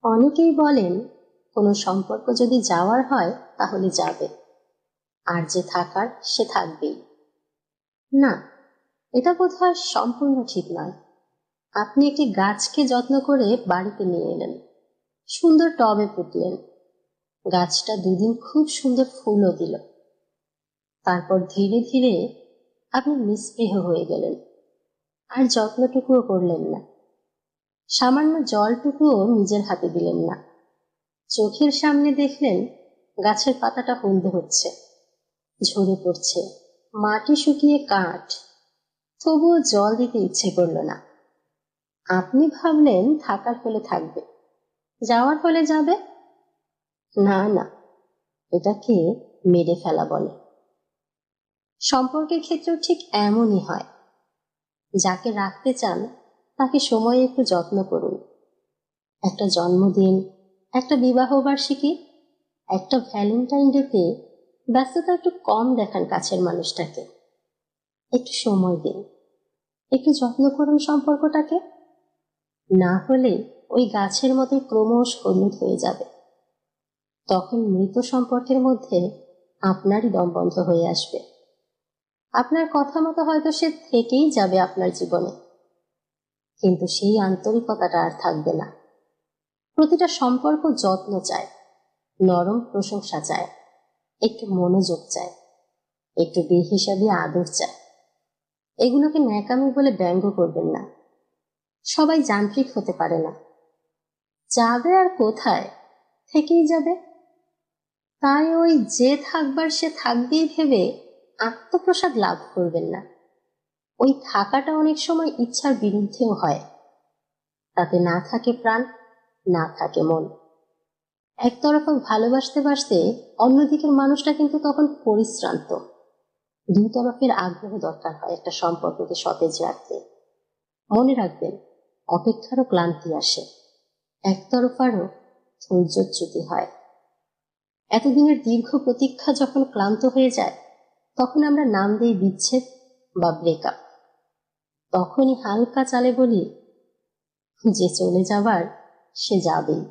অনেকেই বলেন কোনো সম্পর্ক যদি যাওয়ার হয় তাহলে যাবে, আর যে থাকার সে থাকবেই। না, এটা বোধহয় সম্পূর্ণ ঠিক নয়। আপনি একটি গাছকে যত্ন করে বাড়িতে নিয়ে এলেন, সুন্দর টবে পুঁতলেন, গাছটা দুদিন খুব সুন্দর ফুলও দিল। তারপর ধীরে ধীরে আপনি নিস্পৃহ হয়ে গেলেন, আর যত্নটুকুও করলেন না, সামান্য জলটুকুও নিজের হাতে দিলেন না। চোখের সামনে দেখলেন গাছের পাতাটা হলদে হচ্ছে, ঝরে পড়ছে, মাটি শুকিয়ে কাঠ, তবুও জল দিতে ইচ্ছে করল না। আপনি ভাবলেন থাকার হলে থাকবে, যাওয়ার হলে যাবে। না না, এটাকে মেরে ফেলা বলে। সম্পর্কের ক্ষেত্রেও ঠিক এমনই হয়। যাকে রাখতে চান তাকে সময়ে একটু যত্ন করুন। একটা জন্মদিন, একটা বিবাহ বার্ষিকী, একটা ভ্যালেন্টাইন ডেতে ব্যস্ততা একটু কম দেখান কাছের মানুষটাকে। একটু সময় দিন, একটু যত্ন করুন সম্পর্কটাকে। না হলে ওই গাছের মতোই ক্রমশ হলুদ হয়ে যাবে। তখন মৃত সম্পর্কের মধ্যে আপনারই দম বন্ধ হয়ে আসবে। আপনার কথা মতো হয়তো সে থেকেই যাবে আপনার জীবনে, কিন্তু সেই আন্তরিকতাটা আর থাকবে না। প্রতিটা সম্পর্ক যত্ন চায়, নরম প্রশংসা চায়, একটু মনোযোগ চায়, একটু বেহিসাবি আদর চায়। এগুলোকে ন্যাকামি বলে ব্যঙ্গ করবেন না। সবাই যান্ত্রিক হতে পারে না। যাবে আর কোথায়, থেকেই যাবে। তাই ওই যে থাকবার সে থাকবেই ভেবে আত্মপ্রসাদ লাভ করবেন না। ওই থাকাটা অনেক সময় ইচ্ছার বিরুদ্ধেও হয়। তাতে না থাকে প্রাণ, না থাকে মন। একতরফা ভালোবাসতে বাসতে অন্যদিকের মানুষটা কিন্তু তখন পরিশ্রান্ত। দুই তরফের আগ্রহ দরকার হয় একটা সম্পর্ককে সতেজ রাখতে। মনে রাখবেন, অপেক্ষারও ক্লান্তি আসে, একতরফারও ধৈর্যচ্যুতি হয়। এতদিনের দীর্ঘ প্রতীক্ষা যখন ক্লান্ত হয়ে যায়, তখন আমরা নাম দিই বিচ্ছেদ বা ব্রেকআপ। তখনই হালকা চালে বলি, যে চলে যাবার সে যাবেই।